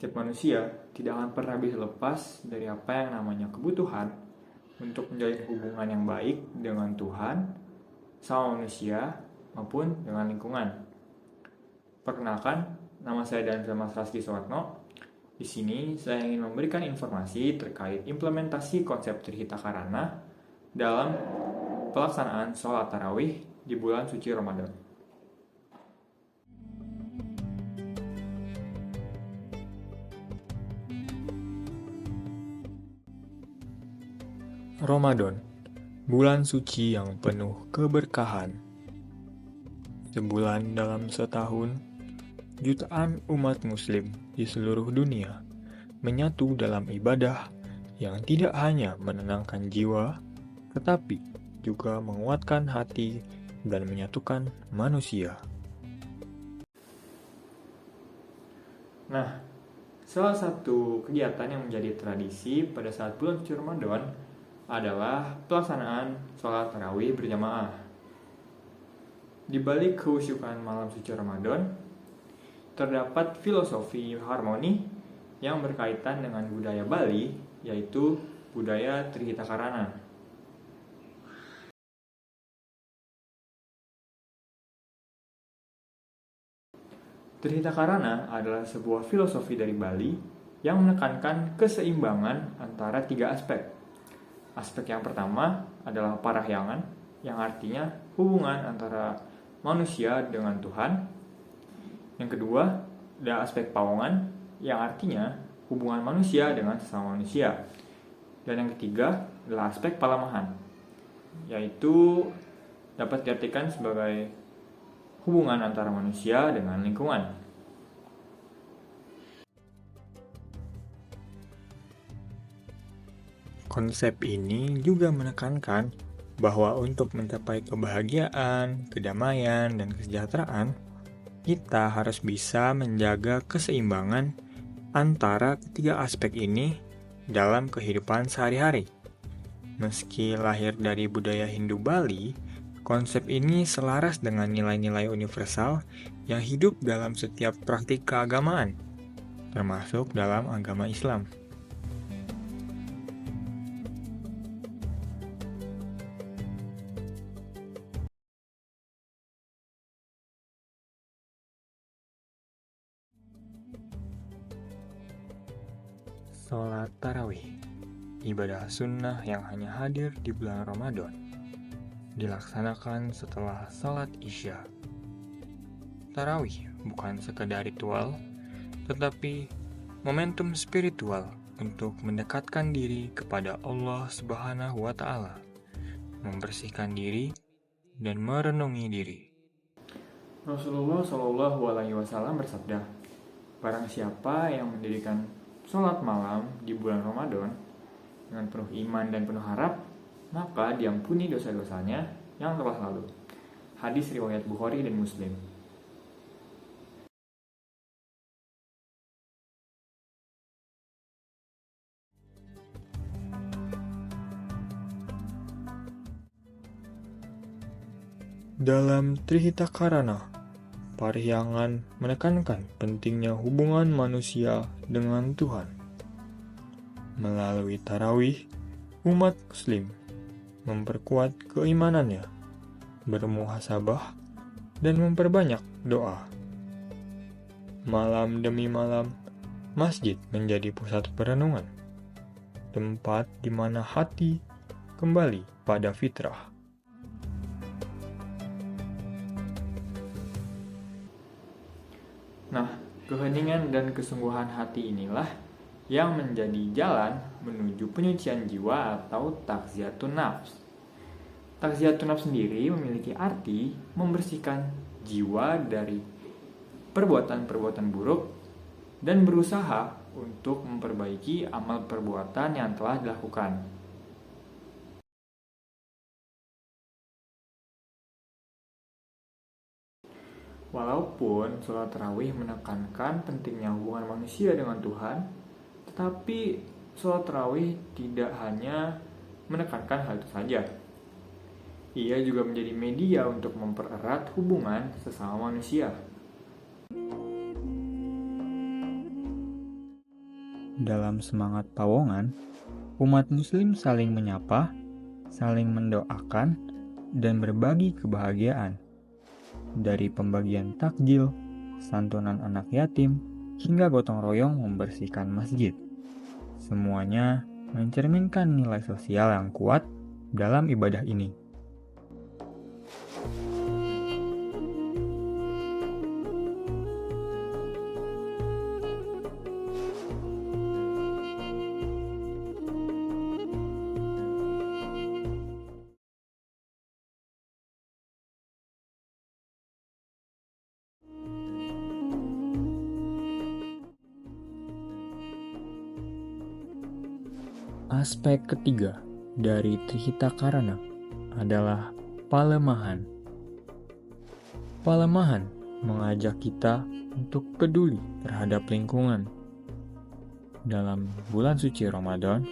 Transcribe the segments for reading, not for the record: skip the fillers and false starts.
Setiap manusia tidak akan pernah bisa lepas dari apa yang namanya kebutuhan untuk menjalin hubungan yang baik dengan Tuhan, sama manusia, maupun dengan lingkungan. Perkenalkan, nama saya Dan Mas Raski Suwarno. Di sini saya ingin memberikan informasi terkait implementasi konsep Trihita Karana dalam pelaksanaan sholat tarawih di bulan suci Ramadan. Ramadan, bulan suci yang penuh keberkahan. Sebulan dalam setahun, jutaan umat muslim di seluruh dunia menyatu dalam ibadah yang tidak hanya menenangkan jiwa, tetapi juga menguatkan hati dan menyatukan manusia. Nah, salah satu kegiatan yang menjadi tradisi pada saat bulan suci Ramadan adalah pelaksanaan sholat tarawih berjamaah. Di balik kehusyukan malam suci Ramadan, terdapat filosofi harmoni yang berkaitan dengan budaya Bali, yaitu budaya Trihita Karana. Trihita Karana adalah sebuah filosofi dari Bali yang menekankan keseimbangan antara tiga aspek. Aspek yang pertama adalah parahyangan, yang artinya hubungan antara manusia dengan Tuhan. Yang kedua adalah aspek pawongan, yang artinya hubungan manusia dengan sesama manusia. Dan yang ketiga adalah aspek palamahan, yaitu dapat diartikan sebagai hubungan antara manusia dengan lingkungan. Konsep ini juga menekankan bahwa untuk mencapai kebahagiaan, kedamaian, dan kesejahteraan, kita harus bisa menjaga keseimbangan antara ketiga aspek ini dalam kehidupan sehari-hari. Meski lahir dari budaya Hindu Bali, konsep ini selaras dengan nilai-nilai universal yang hidup dalam setiap praktik keagamaan, termasuk dalam agama Islam. Sholat tarawih, ibadah sunnah yang hanya hadir di bulan Ramadan, dilaksanakan setelah sholat Isya. Tarawih bukan sekedar ritual, tetapi momentum spiritual untuk mendekatkan diri kepada Allah Subhanahu wa Ta'ala, membersihkan diri, dan merenungi diri. Rasulullah Shallallahu Alaihi Wasallam bersabda, barang siapa yang mendirikan sholat malam di bulan Ramadan dengan penuh iman dan penuh harap, maka diampuni dosa-dosanya yang telah lalu. Hadis riwayat Bukhari dan Muslim. Dalam Trihita Karana, Parihyangan menekankan pentingnya hubungan manusia dengan Tuhan. Melalui tarawih, umat muslim memperkuat keimanannya, bermuhasabah, dan memperbanyak doa. Malam demi malam, masjid menjadi pusat perenungan, tempat di mana hati kembali pada fitrah. Nah, keheningan dan kesungguhan hati inilah yang menjadi jalan menuju penyucian jiwa atau takziyatun nafs. Takziyatun nafs sendiri memiliki arti membersihkan jiwa dari perbuatan-perbuatan buruk dan berusaha untuk memperbaiki amal perbuatan yang telah dilakukan. Walaupun sholat tarawih menekankan pentingnya hubungan manusia dengan Tuhan, tetapi sholat tarawih tidak hanya menekankan hal itu saja. Ia juga menjadi media untuk mempererat hubungan sesama manusia. Dalam semangat pawongan, umat muslim saling menyapa, saling mendoakan, dan berbagi kebahagiaan. Dari pembagian takjil, santunan anak yatim, hingga gotong royong membersihkan masjid. Semuanya mencerminkan nilai sosial yang kuat dalam ibadah ini. Aspek ketiga dari Trihita Karana adalah palemahan. Palemahan mengajak kita untuk peduli terhadap lingkungan. Dalam bulan suci Ramadan,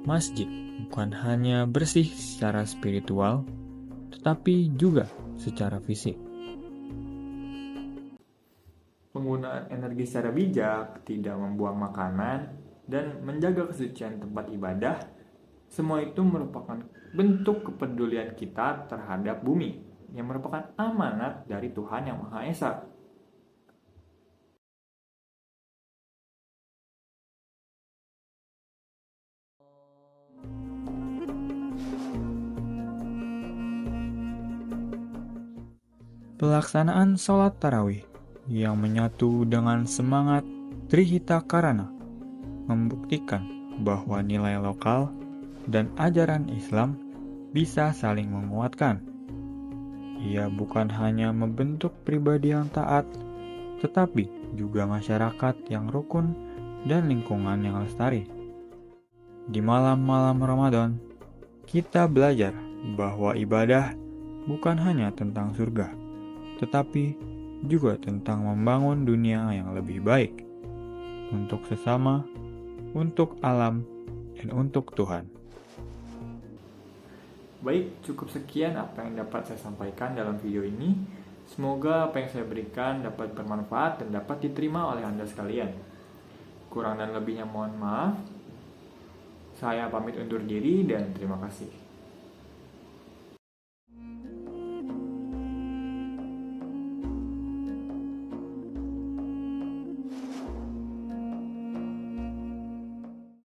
masjid bukan hanya bersih secara spiritual, tetapi juga secara fisik. Penggunaan energi secara bijak, tidak membuang makanan, dan menjaga kesucian tempat ibadah, semua itu merupakan bentuk kepedulian kita terhadap bumi, yang merupakan amanat dari Tuhan Yang Maha Esa. Pelaksanaan sholat tarawih yang menyatu dengan semangat Trihita Karana membuktikan bahwa nilai lokal dan ajaran Islam bisa saling menguatkan. Ia bukan hanya membentuk pribadi yang taat, tetapi juga masyarakat yang rukun dan lingkungan yang lestari. Di malam-malam Ramadan, kita belajar bahwa ibadah bukan hanya tentang surga, tetapi juga tentang membangun dunia yang lebih baik untuk sesama, untuk alam, dan untuk Tuhan. Baik, cukup sekian apa yang dapat saya sampaikan dalam video ini. Semoga apa yang saya berikan dapat bermanfaat dan dapat diterima oleh Anda sekalian. Kurang dan lebihnya mohon maaf. Saya pamit undur diri dan terima kasih.